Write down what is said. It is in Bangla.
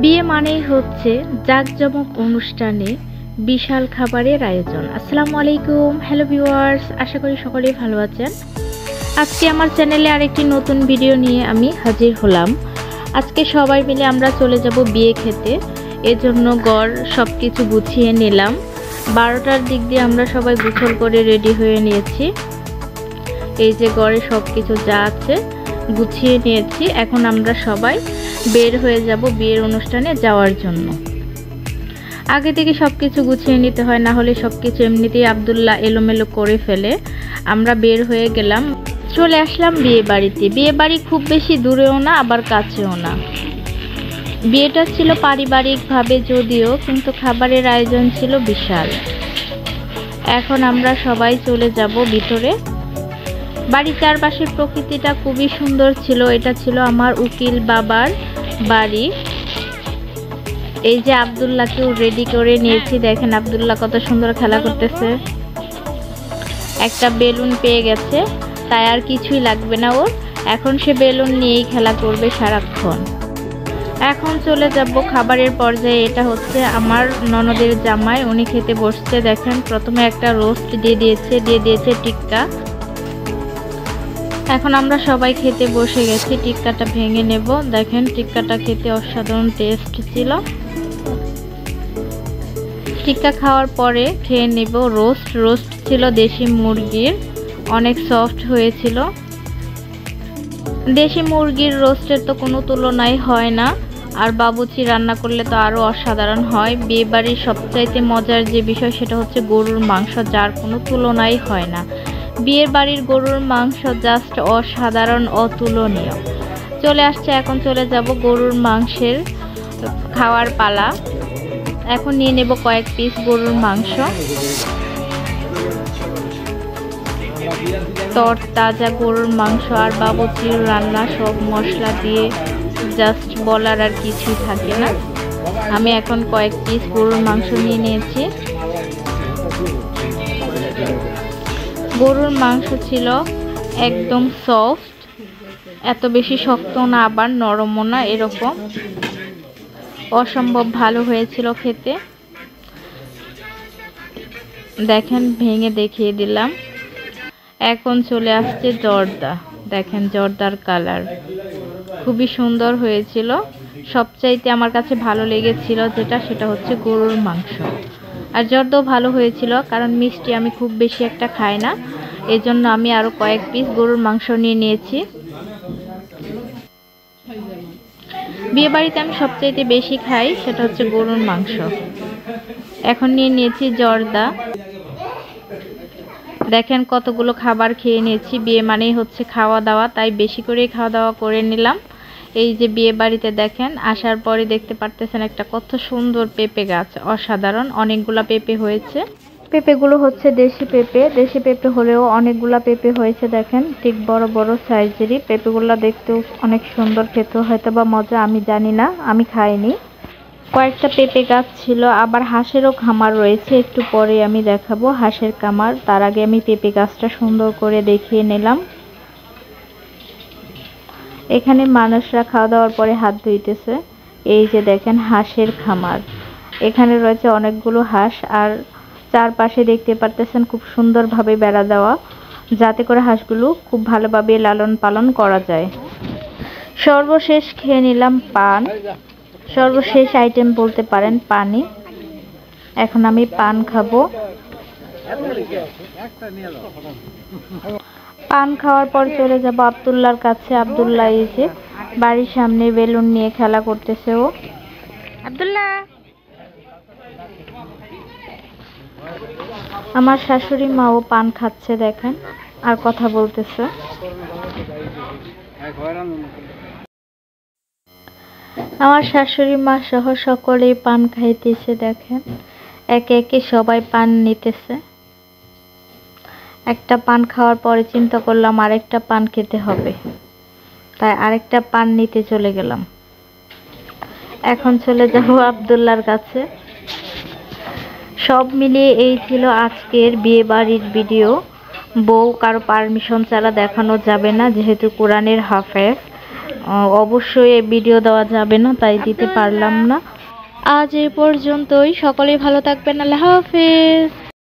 বিয়ে মানেই হচ্ছে জাঁকজমক অনুষ্ঠানে বিশাল খাবারের আয়োজন। আসসালামু আলাইকুম, হ্যালো ভিউয়ার্স, আশা করি সকলেই ভালো আছেন। আজকে আমার চ্যানেলে আরেকটি নতুন ভিডিও নিয়ে আমি হাজির হলাম। আজকে সবাই মিলে আমরা চলে যাব বিয়ে খেতে, এজন্য গড় সব কিছু গুছিয়ে নিলাম। 12টার দিক দিয়ে আমরা সবাই গোসল করে রেডি হয়ে নিয়েছি। এই যে গড়ে সব কিছু যা আছে গুছিয়ে নিয়েছি। এখন আমরা সবাই বের হয়ে যাব বিয়ের অনুষ্ঠানে যাওয়ার জন্য। আগে থেকে সব কিছু গুছিয়ে নিতে হয়, না হলে সব কিছু এমনিতেই আব্দুল্লাহ এলোমেলো করে ফেলে। আমরা বের হয়ে গেলাম, চলে আসলাম বিয়ে বাড়িতে। বিয়ে বাড়ি খুব বেশি দূরেও না আবার কাছেও না। বিয়েটা ছিল পারিবারিকভাবে যদিও, কিন্তু খাবারের আয়োজন ছিল বিশাল। এখন আমরা সবাই চলে যাব ভিতরে। বাড়ির চারপাশের প্রকৃতিটা খুবই সুন্দর ছিল। এটা ছিল আমার উকিল বাবার বাড়ি। এই যে আব্দুল্লাহকেও রেডি করে নিয়েছি, দেখেন আব্দুল্লাহ কত সুন্দর খেলা করতেছে। একটা বেলুন পেয়ে গেছে, তাই আর কিছুই লাগবে না ওর। এখন সে বেলুন নিয়েই খেলা করবে সারাক্ষণ। এখন চলে যাব খাবারের পর্যায়ে। এটা হচ্ছে আমার ননদের জামাই, উনি খেতে বসছে। দেখেন প্রথমে একটা রোস্ট দিয়ে দিয়েছে টিক্কা। এখন আমরা সবাই খেতে বসে গেছি। টিক্কাটা ভেঙে নেব। দেখেন টিক্কাটা খেতে অসাধারণ টেস্ট ছিল। টিক্কা খাওয়ার পরে খেয়ে নেব রোস্ট ছিল দেশি মুরগির, অনেক সফট হয়েছিল। দেশি মুরগির রোস্টের তো কোনো তুলনাই হয় না, আর বাবুচি রান্না করলে তো আরও অসাধারণ হয়। বিয়েবাড়ির সবচাইতে মজার যে বিষয় সেটা হচ্ছে গরুর মাংস, যার কোনো তুলনাই হয় না। বিয়ের বাড়ির গরুর মাংস জাস্ট অসাধারণ, অতুলনীয়। চলে আসছে, এখন চলে যাব গরুর মাংসের খাওয়ার পালা। এখন নিয়ে নেব কয়েক পিস গরুর মাংস। তরতাজা গরুর মাংস আর বাবুচির রান্না, সব মশলা দিয়ে জাস্ট বলার আর কিছুই থাকে না। আমি এখন কয়েক পিস গরুর মাংস নিয়ে নিয়েছি। গরুর মাংস ছিল একদম সফট, এত বেশি শক্ত না আবার নরমও না, এরকম অসম্ভব ভালো হয়েছিল খেতে। দেখেন ভেঙে দেখিয়ে দিলাম। এখন চলে আসছে জর্দা। দেখেন জর্দার কালার খুবই সুন্দর হয়েছিল। সবচাইতে আমার কাছে ভালো লেগেছিল সেটা হচ্ছে গরুর মাংস। আর জর্দাও ভালো হয়েছিল, কারণ মিষ্টি আমি খুব বেশি একটা খাই না, এজন্য আমি আরও কয়েক পিস গরুর মাংস নিয়ে নিয়েছি। বিয়ে বাড়িতে আমি সবচাইতে বেশি খাই সেটা হচ্ছে গরুর মাংস। এখন নিয়ে নিয়েছি জর্দা। দেখেন কতগুলো খাবার খেয়ে নিয়েছি। বিয়ে মানেই হচ্ছে খাওয়া দাওয়া, তাই বেশি করেই খাওয়া দাওয়া করে নিলাম। এই যে বিয়ে বাড়িতে দেখেন আসার পরে দেখতে পারতেছেন একটা কত সুন্দর পেঁপে গাছ, অসাধারণ। অনেকগুলা পেঁপে হয়েছে। পেঁপেগুলো হচ্ছে দেশি পেঁপে হলেও অনেকগুলা পেঁপে হয়েছে। দেখেন ঠিক বড় বড় সাইজেরই পেঁপেগুলো, দেখতেও অনেক সুন্দর, খেতেও হয়তো বা মজা, আমি জানি না, আমি খাইনি। কয়েকটা পেঁপে গাছ ছিল, আবার হাঁসেরও খামার রয়েছে, একটু পরে আমি দেখাবো হাঁসের খামার। তার আগে আমি পেঁপে গাছটা সুন্দর করে দেখিয়ে নিলাম। এখানে মানুষরা খাওয়া দাওয়ার পরে হাত ধুইতেছে। এই যে দেখেন হাঁসের খামার, এখানে রয়েছে অনেকগুলো হাঁস, আর চারপাশে দেখতে পারতেছেন খুব সুন্দরভাবে বেড়া দেওয়া, যাতে করে হাঁসগুলো খুব ভালোভাবে লালন পালন করা যায়। সর্বশেষ খেয়ে নিলাম পান, সর্বশেষ আইটেম বলতে পারেন পানি। এখন আমি পান খাবো। পান খাওয়ার পর চলে যাব আব্দুল্লাহর কাছে। আব্দুল্লাহ এই যে বাড়ির সামনে বেলুন নিয়ে খেলা করতেছে ও। আব্দুল্লাহ, আমার শাশুড়ি মাও পান খাচ্ছে দেখেন, আর কথা বলতেছে। আমার শাশুড়ি মা সহ সকলেই পান খাইতেছে। দেখেন একে একে সবাই পান নিতেছে। একটা পান খাওয়ার পরে চিন্তা করলাম আরেকটা পান খেতে হবে, তাই আরেকটা পান নিতে চলে গেলাম। এখন চলে যাব আব্দুল্লাহর কাছে। সব মিলিয়ে এই ছিল আজকের বিয়ে বাড়ির ভিডিও। বউ কারো পারমিশন ছাড়া দেখানো যাবে না, যেহেতু কোরআনের হাফেজ, অবশ্যই এই ভিডিও দেওয়া যাবে না, তাই দিতে পারলাম না। আজ এই পর্যন্তই, সকলেই ভালো থাকবেন, আল্লাহ হাফেজ।